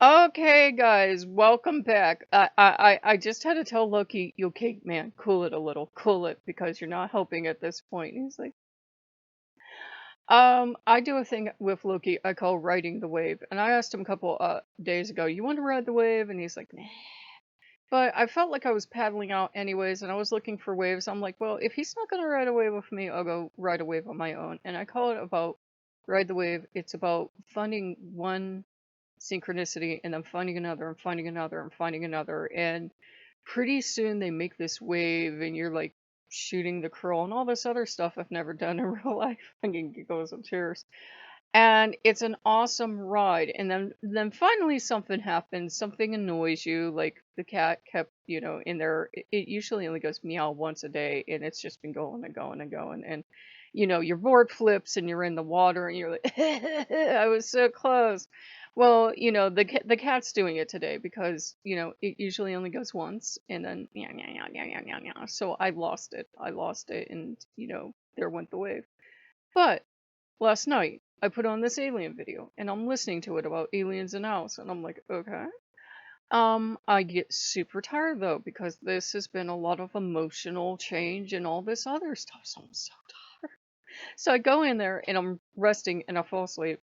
Okay, guys, welcome back. I just had to tell Loki, okay, man, cool it a little, cool it, because you're not helping at this point. And he's like, I do a thing with Loki I call riding the wave, and I asked him a couple days ago, you want to ride the wave? And he's like, nah. But I felt like I was paddling out anyways, and I was looking for waves. I'm like, well, if he's not gonna ride a wave with me, I'll go ride a wave on my own. And I call it about ride the wave. It's about finding one synchronicity and then finding another and finding another and finding another. And pretty soon they make this wave and you're like shooting the curl and all this other stuff I've never done in real life. I can giggles and tears. And it's an awesome ride. And then finally something happens, something annoys you, like the cat kept, in there. It usually only goes meow once a day, and it's just been going and going and going. And your board flips and you're in the water and you're like, I was so close. Well, the cat's doing it today because, it usually only goes once and then yeah, yeah, yeah, yeah, yeah, yeah, yeah. So I lost it. I lost it, and there went the wave. But last night I put on this alien video and I'm listening to it about aliens in house, and I'm like, okay. I get super tired though because this has been a lot of emotional change and all this other stuff, so I'm so tired. So I go in there and I'm resting and I fall asleep.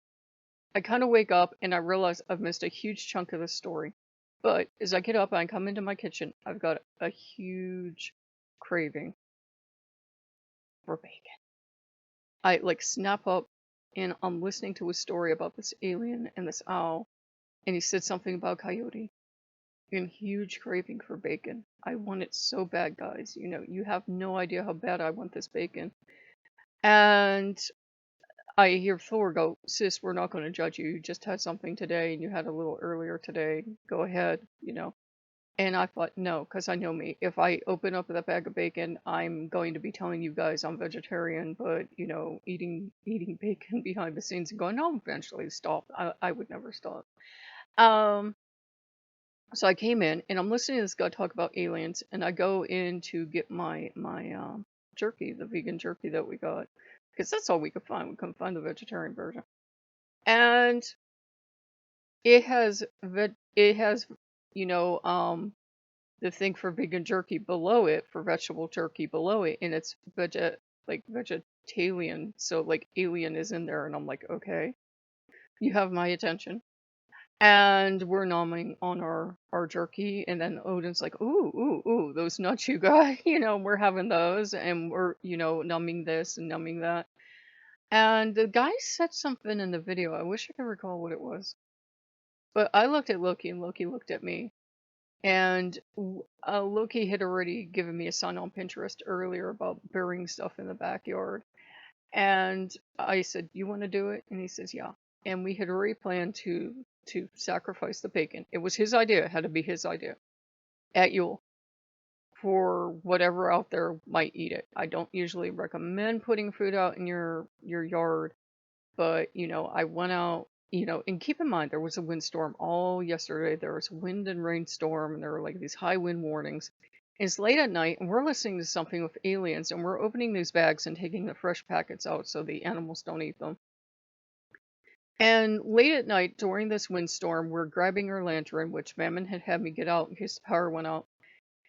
I kind of wake up and I realize I've missed a huge chunk of the story. But as I get up and I come into my kitchen, I've got a huge craving for bacon. I like snap up and I'm listening to a story about this alien and this owl, and he said something about coyote and huge craving for bacon. I want it so bad, guys. You have no idea how bad I want this bacon. And I hear Thor go, sis, we're not going to judge you. You just had something today and you had a little earlier today. Go ahead. And I thought, no, because I know me. If I open up that bag of bacon, I'm going to be telling you guys I'm vegetarian, but, eating bacon behind the scenes and going, I'll eventually stop. I would never stop. Um, so I came in and I'm listening to this guy talk about aliens, and I go in to get my jerky, the vegan jerky that we got, because that's all we could find. We couldn't find the vegetarian version. And it has the thing for vegan jerky below it, for vegetable jerky below it, and it's vegetarian, so like alien is in there, and I'm like, okay, you have my attention. And we're nomming on our jerky, and then Odin's like, ooh, ooh, ooh, those nuts you got, we're having those, and we're, numbing this and numbing that. And the guy said something in the video, I wish I could recall what it was. But I looked at Loki, and Loki looked at me. And Loki had already given me a sign on Pinterest earlier about burying stuff in the backyard. And I said, "You want to do it?" And he says, "Yeah." And we had already planned to sacrifice the bacon. It was his idea. It had to be his idea at Yule for whatever out there might eat it. I don't usually recommend putting food out in your yard, but I went out, and keep in mind there was a windstorm all yesterday. There was a wind and rainstorm, and there were like these high wind warnings. And it's late at night, and we're listening to something with aliens, and we're opening these bags and taking the fresh packets out so the animals don't eat them. And late at night, during this windstorm, we're grabbing our lantern, which Mammon had had me get out in case the power went out.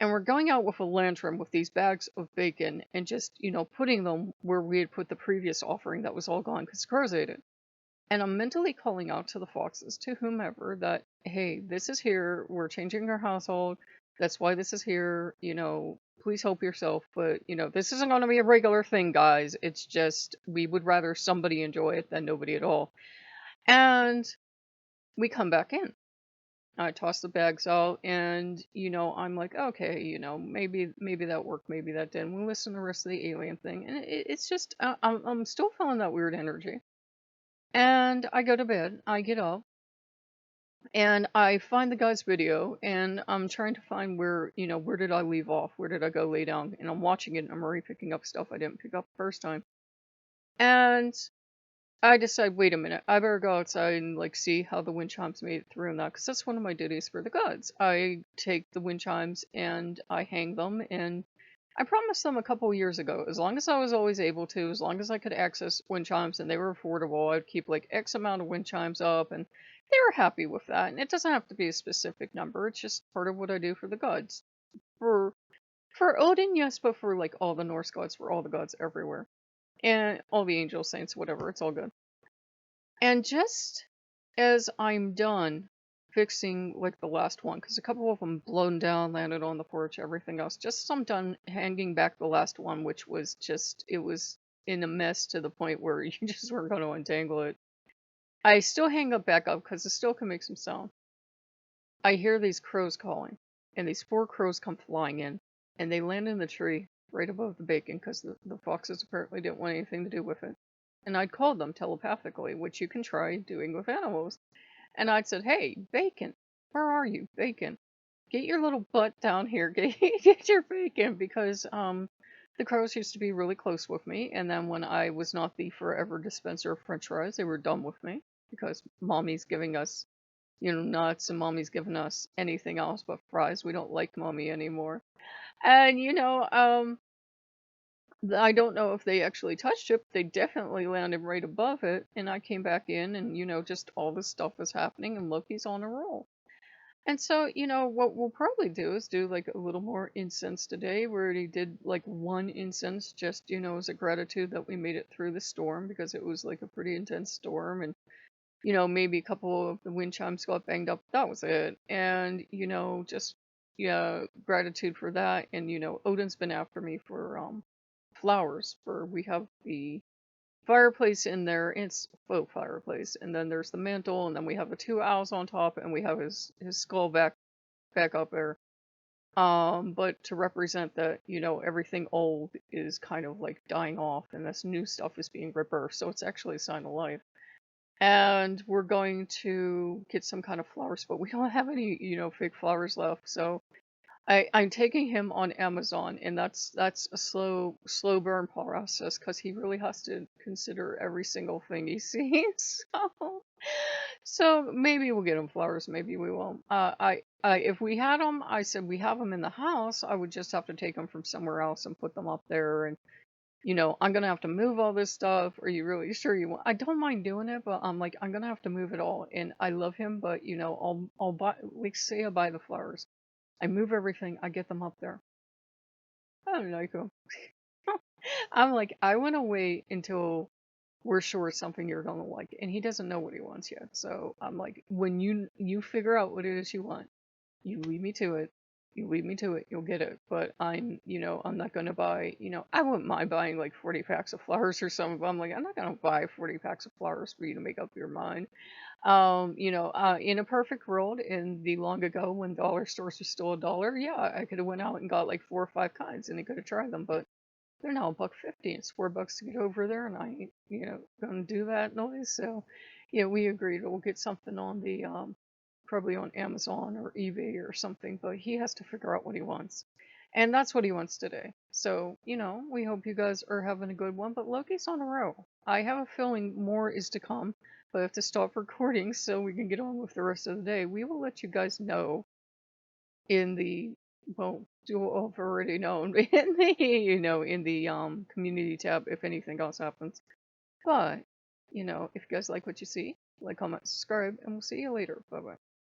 And we're going out with a lantern with these bags of bacon and just, putting them where we had put the previous offering that was all gone because crows ate it. And I'm mentally calling out to the foxes, to whomever, that, hey, this is here. We're changing our household. That's why this is here. Please help yourself. But, this isn't going to be a regular thing, guys. It's just, we would rather somebody enjoy it than nobody at all. And we come back in. I toss the bags out, and, I'm like, okay, maybe that worked, maybe that didn't. We listen to the rest of the alien thing. And it's just, I'm still feeling that weird energy. And I go to bed, I get up, and I find the guy's video, and I'm trying to find where did I leave off? Where did I go lay down? And I'm watching it, and I'm already picking up stuff I didn't pick up the first time. And I decide, wait a minute, I better go outside and like see how the wind chimes made it through and that, because that's one of my duties for the gods. I take the wind chimes and I hang them, and I promised them a couple years ago, as long as I was always able to, as long as I could access wind chimes and they were affordable, I'd keep like X amount of wind chimes up, and they were happy with that. And it doesn't have to be a specific number. It's just part of what I do for the gods. For for Odin, yes, but for like all the Norse gods, for all the gods everywhere. And all the angel saints, whatever, it's all good. And just as I'm done fixing like the last one, because a couple of them blown down, landed on the porch, everything else, just as I'm done hanging back the last one, which was just, it was in a mess to the point where you just weren't going to untangle it. I still hang up back up because it still can make some sound. I hear these crows calling, and these 4 crows come flying in, and they land in the tree right above the bacon because the foxes apparently didn't want anything to do with it. And I'd called them telepathically, which you can try doing with animals. And I'd said, "Hey, bacon, where are you, bacon? Get your little butt down here, get your bacon," because the crows used to be really close with me, and then when I was not the forever dispenser of French fries, they were done with me because mommy's giving us, nuts, and mommy's giving us anything else but fries. We don't like mommy anymore. And I don't know if they actually touched it, but they definitely landed right above it. And I came back in, and just all this stuff was happening, and Loki's on a roll. And so, what we'll probably do is do like a little more incense today. We already did like one incense just, as a gratitude that we made it through the storm because it was like a pretty intense storm. And maybe a couple of the wind chimes got banged up. That was it. And, just, yeah, gratitude for that. And, Odin's been after me for flowers. For we have the fireplace in there. It's a faux fireplace. And then there's the mantle. And then we have the 2 owls on top. And we have his skull back up there. But to represent that, everything old is kind of like dying off and this new stuff is being rebirthed. So it's actually a sign of life. And we're going to get some kind of flowers, but we don't have any, fake flowers left. So I'm taking him on Amazon, and that's a slow burn process because he really has to consider every single thing he sees. So maybe we'll get him flowers, maybe we won't. If we had them, I said we have them in the house. I would just have to take them from somewhere else and put them up there, and I'm gonna have to move all this stuff. Are you really sure you want? I don't mind doing it, but I'm like, I'm gonna have to move it all. And I love him, but I'll buy, like, say I buy the flowers, I move everything, I get them up there. I don't like him. I'm like, I want to wait until we're sure it's something you're gonna like, and he doesn't know what he wants yet. So I'm like, when you figure out what it is you want, you lead me to it. You lead me to it, you'll get it. But I'm not gonna buy, I wouldn't mind buying like 40 packs of flowers or something, but I'm like, I'm not gonna buy 40 packs of flowers for you to make up your mind. In a perfect world, in the long ago when dollar stores were still a dollar, yeah, I could have went out and got like 4 or 5 kinds and I could have tried them, but they're now $1.50. It's $4 to get over there, and I ain't, gonna do that noise. So, yeah, we agreed we'll get something on the probably on Amazon or eBay or something. But he has to figure out what he wants, and that's what he wants today. So, we hope you guys are having a good one. But Loki's on a roll. I have a feeling more is to come, but I have to stop recording so we can get on with the rest of the day. We will let you guys know in the, well, you'll have already known in the, in the community tab if anything else happens. But if you guys like what you see, like, comment, subscribe, and we'll see you later. Bye bye.